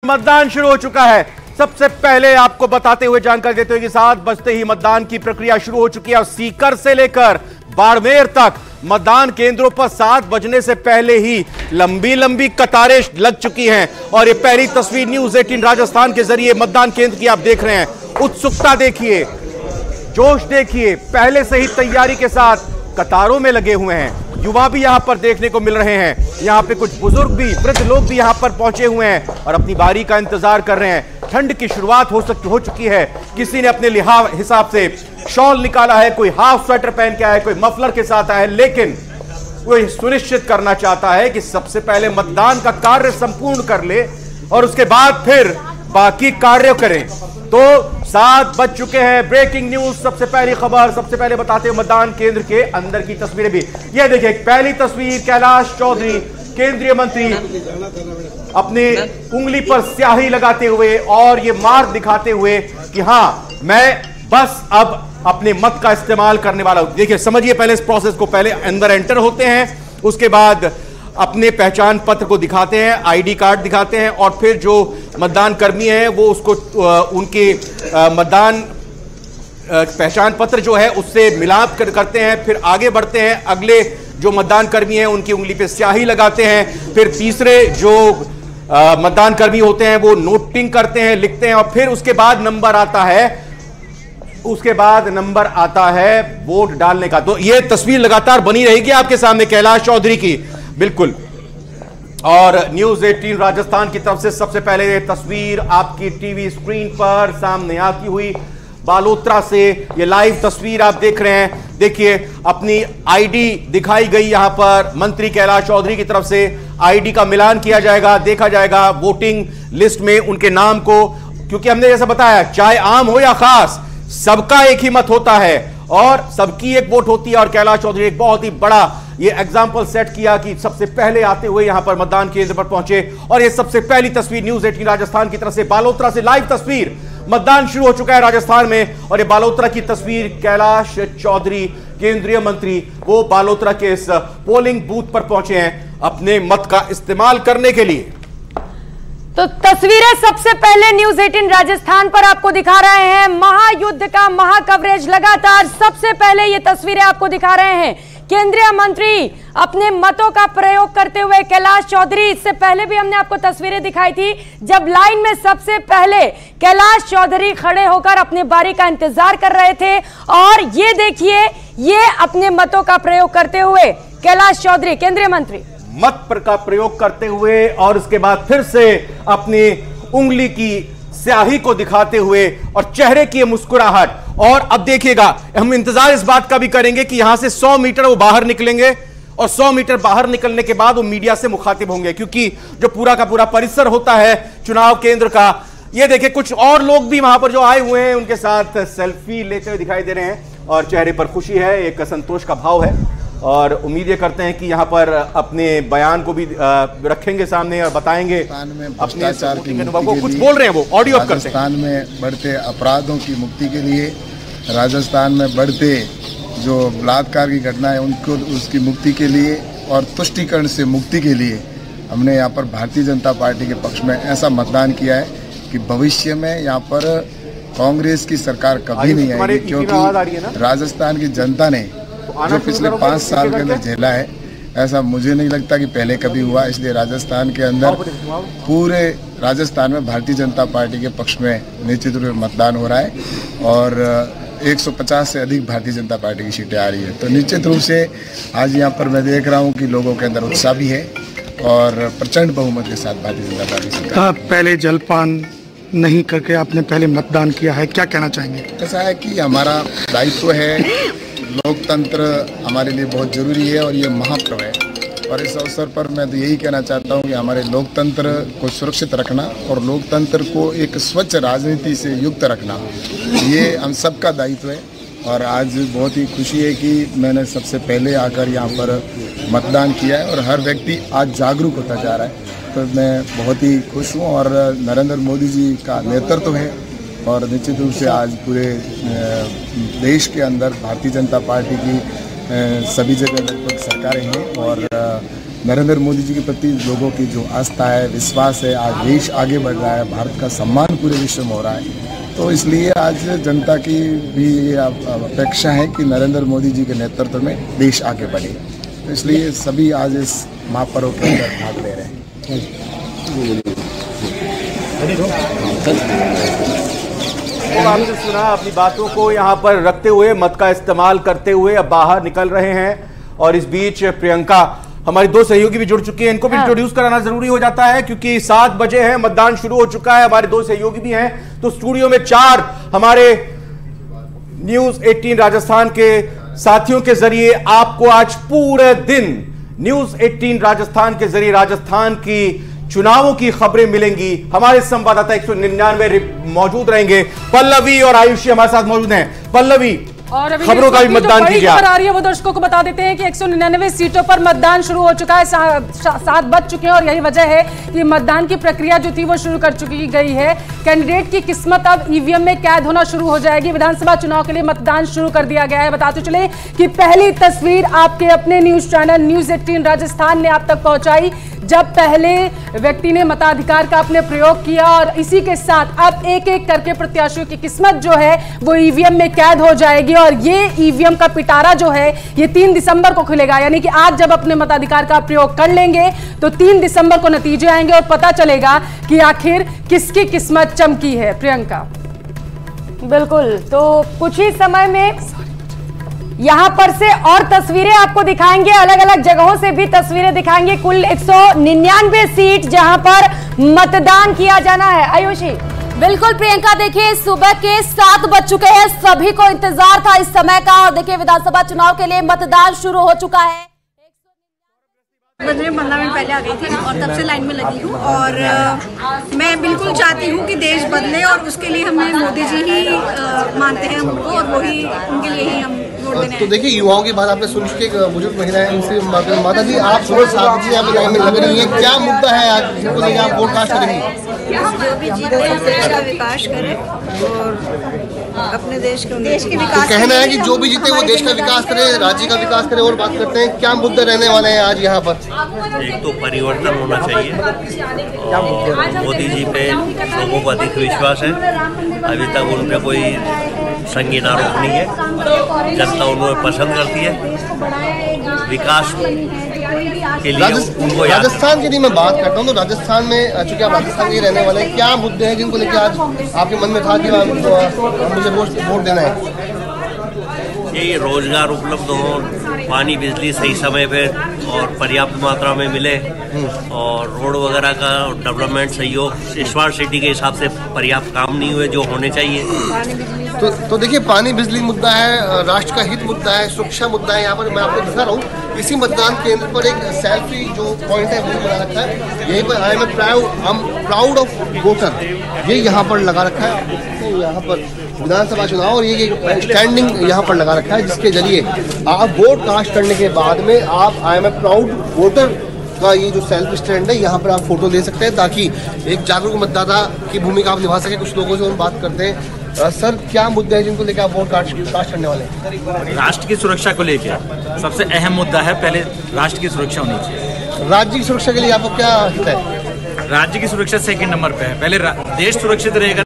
मतदान शुरू हो चुका है। सबसे पहले आपको बताते हुए जानकारी देते हुए कि 7 बजते ही मतदान की प्रक्रिया शुरू हो चुकी है और सीकर से लेकर बाड़मेर तक मतदान केंद्रों पर 7 बजने से पहले ही लंबी लंबी कतारें लग चुकी हैं। और ये पहली तस्वीर न्यूज़ 18 राजस्थान के जरिए मतदान केंद्र की आप देख रहे हैं। उत्सुकता देखिए, जोश देखिए, पहले से ही तैयारी के साथ कतारों में लगे हुए हैं। युवा भी यहां पर देखने को मिल रहे हैं। यहां पे कुछ बुजुर्ग भी, वृद्ध लोग भी यहां पर पहुंचे हुए हैं और अपनी बारी का इंतजार कर रहे हैं। ठंड की शुरुआत हो चुकी है। किसी ने अपने हिसाब से शॉल निकाला है, कोई हाफ स्वेटर पहन के आया है, कोई मफलर के साथ आया है, लेकिन वो सुनिश्चित करना चाहता है कि सबसे पहले मतदान का कार्य संपूर्ण कर ले और उसके बाद फिर बाकी कार्य करें। तो 7 बज चुके हैं। ब्रेकिंग न्यूज, सबसे पहली खबर, सबसे पहले बताते हैं मतदान केंद्र के अंदर की तस्वीरें भी। ये देखिए, पहली तस्वीर कैलाश चौधरी केंद्रीय मंत्री अपनी उंगली पर स्याही लगाते हुए और ये मार्क दिखाते हुए कि हां, मैं बस अब अपने मत का इस्तेमाल करने वाला हूं। देखिए, समझिए पहले इस प्रोसेस को। पहले अंदर एंटर होते हैं, उसके बाद अपने पहचान पत्र को दिखाते हैं, आईडी कार्ड दिखाते हैं और फिर जो मतदान कर्मी है वो उसको उनके मतदान पहचान पत्र जो है उससे मिलाप करते हैं। फिर आगे बढ़ते हैं, अगले जो मतदान कर्मी हैं उनकी उंगली पे स्याही लगाते हैं। फिर तीसरे जो मतदान कर्मी होते हैं वो नोटिंग करते हैं, लिखते हैं और फिर उसके बाद नंबर आता है वोट डालने का। तो ये तस्वीर लगातार बनी रहेगी आपके सामने कैलाश चौधरी की, बिल्कुल। और न्यूज़ 18 राजस्थान की तरफ से सबसे पहले ये तस्वीर आपकी टीवी स्क्रीन पर सामने आती हुई बालोतरा से ये लाइव तस्वीर आप देख रहे हैं। देखिए, अपनी आईडी दिखाई गई यहां पर मंत्री कैलाश चौधरी की तरफ से। आईडी का मिलान किया जाएगा, देखा जाएगा वोटिंग लिस्ट में उनके नाम को, क्योंकि हमने जैसा बताया, चाहे आम हो या खास, सबका एक ही मत होता है और सबकी एक वोट होती है। और कैलाश चौधरी एक बहुत ही बड़ा ये एग्जाम्पल सेट किया कि सबसे पहले आते हुए यहां पर मतदान केंद्र पर पहुंचे। और ये सबसे पहली तस्वीर न्यूज़ 18 राजस्थान की तरफ से बालोतरा से लाइव तस्वीर। मतदान शुरू हो चुका है राजस्थान में और ये बालोतरा की तस्वीर, कैलाश चौधरी केंद्रीय मंत्री वो बालोतरा के इस पोलिंग बूथ पर पहुंचे हैं अपने मत का इस्तेमाल करने के लिए। तो तस्वीरें सबसे पहले न्यूज़ 18 राजस्थान पर आपको दिखा रहे हैं। महायुद्ध का महा कवरेज लगातार सबसे पहले ये तस्वीरें आपको दिखा रहे हैं। केंद्रीय मंत्री अपने मतों का प्रयोग करते हुए कैलाश चौधरी, इससे पहले भी हमने आपको तस्वीरें दिखाई थी जब लाइन में सबसे पहले कैलाश चौधरी खड़े होकर अपने बारी का इंतजार कर रहे थे। और ये देखिए, ये अपने मतों का प्रयोग करते हुए कैलाश चौधरी केंद्रीय मंत्री मत पर का प्रयोग करते हुए और उसके बाद फिर से अपनी उंगली की स्याही को दिखाते हुए और चेहरे की मुस्कुराहट। और अब देखिएगा, हम इंतजार इस बात का भी करेंगे कि यहां से 100 मीटर वो बाहर निकलेंगे और 100 मीटर बाहर निकलने के बाद वो मीडिया से मुखातिब होंगे, क्योंकि जो पूरा का पूरा परिसर होता है चुनाव केंद्र का। ये देखिए, कुछ और लोग भी वहां पर जो आए हुए हैं उनके साथ सेल्फी लेते हुए दिखाई दे रहे हैं और चेहरे पर खुशी है, एक संतोष का भाव है। और उम्मीद ये करते हैं कि यहाँ पर अपने बयान को भी रखेंगे सामने और बताएंगे अपने अनुभव को। कुछ बोल रहे हैं वो, ऑडियो अप करते हैं। राजस्थान में बढ़ते अपराधों की मुक्ति के लिए, राजस्थान में बढ़ते जो बलात्कार की घटना है उनको उसकी मुक्ति के लिए और तुष्टीकरण से मुक्ति के लिए हमने यहाँ पर भारतीय जनता पार्टी के पक्ष में ऐसा मतदान किया है कि भविष्य में यहाँ पर कांग्रेस की सरकार कभी नहीं आएगी, क्योंकि राजस्थान की जनता ने जो पिछले 5 साल के अंदर झेला है, ऐसा मुझे नहीं लगता कि पहले कभी हुआ। इसलिए राजस्थान के अंदर, पूरे राजस्थान में भारतीय जनता पार्टी के पक्ष में निश्चित रूप से मतदान हो रहा है और 150 से अधिक भारतीय जनता पार्टी की सीटें आ रही है। तो निश्चित रूप से आज यहाँ पर मैं देख रहा हूँ कि लोगों के अंदर उत्साह भी है और प्रचंड बहुमत के साथ भारतीय जनता पार्टी सरकार। पहले जलपान नहीं करके आपने पहले मतदान किया है, क्या कहना चाहेंगे? ऐसा है कि हमारा दायित्व है, लोकतंत्र हमारे लिए बहुत जरूरी है और ये महापर्व है। और इस अवसर पर मैं तो यही कहना चाहता हूँ कि हमारे लोकतंत्र को सुरक्षित रखना और लोकतंत्र को एक स्वच्छ राजनीति से युक्त रखना, ये हम सबका दायित्व है। और आज बहुत ही खुशी है कि मैंने सबसे पहले आकर यहाँ पर मतदान किया है और हर व्यक्ति आज जागरूक होता जा रहा है। तो मैं बहुत ही खुश हूँ और नरेंद्र मोदी जी का नेतृत्व है और निश्चित रूप से आज पूरे देश के अंदर भारतीय जनता पार्टी की सभी जगह लगभग सरकारें हैं और नरेंद्र मोदी जी के प्रति लोगों की जो आस्था है, विश्वास है, आज देश आगे बढ़ रहा है, भारत का सम्मान पूरे विश्व में हो रहा है। तो इसलिए आज जनता की भी ये अपेक्षा है कि नरेंद्र मोदी जी के नेतृत्व में देश आगे बढ़े। तो इसलिए सभी आज इस महापर्व के अंदर भाग ले रहे हैं। तो आपने सुना, अपनी बातों को यहाँ पर रखते हुए, मत का इस्तेमाल करते हुए अब बाहर निकल रहे हैं। और इस बीच प्रियंका, हमारी दो सहयोगी भी जुड़ चुके हैं, इनको भी इंट्रोड्यूस कराना जरूरी हो जाता है क्योंकि 7 बजे है, मतदान शुरू हो चुका है। हमारे दो सहयोगी भी हैं, तो स्टूडियो में 4 हमारे न्यूज 18 राजस्थान के साथियों के जरिए आपको आज पूरे दिन न्यूज 18 राजस्थान के जरिए राजस्थान की चुनावों की खबरें मिलेंगी। हमारे संवाददाता 199 मौजूद रहेंगे। पल्लवी और आयुषी हमारे साथ मौजूद हैं। पल्लवी, और अभी खबरों का भी मतदान की खबर आ रही है, वो दर्शकों को बता देते हैं कि 199 सीटों पर मतदान शुरू हो चुका है। 7 बज चुके हैं और यही वजह है कि मतदान की प्रक्रिया जो थी वो शुरू कर चुकी गई है। कैंडिडेट की किस्मत अब ईवीएम में कैद होना शुरू हो जाएगी। विधानसभा चुनाव के लिए मतदान शुरू कर दिया गया है। बताते चले कि पहली तस्वीर आपके अपने न्यूज चैनल न्यूज 18 राजस्थान ने आप तक पहुंचाई, जब पहले व्यक्ति ने मताधिकार का अपने प्रयोग किया और इसी के साथ अब एक एक करके प्रत्याशियों की किस्मत जो है वो ईवीएम में कैद हो जाएगी। और ये ईवीएम का पिटारा जो है ये 3 दिसंबर को खुलेगा, यानी कि आज जब अपने मताधिकार का प्रयोग कर लेंगे तो 3 दिसंबर को नतीजे आएंगे और पता चलेगा कि आखिर किसकी किस्मत चमकी है। प्रियंका, बिल्कुल, तो कुछ ही समय में यहां पर से और तस्वीरें आपको दिखाएंगे, अलग अलग जगहों से भी तस्वीरें दिखाएंगे। कुल 199 सीट जहां पर मतदान किया जाना है। आयुषी, बिल्कुल प्रियंका, देखिए सुबह के 7 बज चुके हैं, सभी को इंतजार था इस समय का। और देखिए विधानसभा चुनाव के लिए मतदान शुरू हो चुका है। 15 मिनट पहले आ गई थी और तब से लाइन में लगी हूँ और मैं बिल्कुल चाहती हूँ कि देश बदले और उसके लिए हमें मोदी जी ही मानते हैं हमको और वही उनके लिए ही हम वोट देने। तो देखिए युवाओं की बात आपने सुन के, एक बुजुर्ग महिला है, उनसे माता जी आप सुबह 7 बजे यहाँ पे लाइन में लग रही है, क्या मुद्दा है आज जिनको लेकर आप वोट कास्ट करेंगे? जो भी जीते देश का विकास करे और अपने देश के विकास। तो कहना है कि जो भी जीते वो देश का विकास करे, राज्य का विकास करे। और बात करते हैं क्या मुद्दे रहने वाले हैं आज यहाँ पर? एक तो परिवर्तन होना चाहिए और मोदी जी पे लोगों को अधिक विश्वास है। अभी तक उन पर कोई संगीन आरोप नहीं है, जनता उन्हें पसंद करती है। विकास के लिए उनको राजस्थान की यदि मैं बात करता हूँ तो राजस्थान में चूंकि आप राजस्थान के रहने वाले हैं, क्या मुद्दे हैं जिनको लेकर आज आपके मन में था कि मुझे वोट देना है? ये रोजगार उपलब्ध हो, पानी बिजली सही समय पे और पर्याप्त मात्रा में मिले और रोड वगैरह का डेवलपमेंट सही हो। स्मार्ट सिटी के हिसाब से पर्याप्त काम नहीं हुए जो होने चाहिए। तो देखिए पानी बिजली मुद्दा है, राष्ट्र का हित मुद्दा है, सुरक्षा मुद्दा है। यहाँ पर मैं आपको दिखा रहा हूँ, इसी मतदान केंद्र पर एक सेल्फी जो पॉइंट है वो बना रखा है। यहीं पर I am proud of voter, ये यहाँ पर लगा रखा है। यहाँ पर विधानसभा चुनाव और ये स्टैंडिंग यहाँ पर लगा रखा है, जिसके जरिए आप वोट कास्ट करने के बाद में आप आई एम प्राउड वोटर का ये जो सेल्फ स्टैंड है यहाँ पर आप फोटो ले सकते हैं, ताकि एक जागरूक मतदाता की भूमिका आप निभा सकें। कुछ लोगों से हम बात करते हैं। सर, क्या मुद्दे हैं जिनको लेकर आप वोट कास्ट करने वाले हैं? राष्ट्र की सुरक्षा को लेकर सबसे अहम मुद्दा है, पहले राष्ट्र की सुरक्षा होनी चाहिए। राज्य की सुरक्षा के लिए आपको क्या हित है? राज्य की सुरक्षा सेकंड नंबर पे है, पहले देश सुरक्षित रहेगा।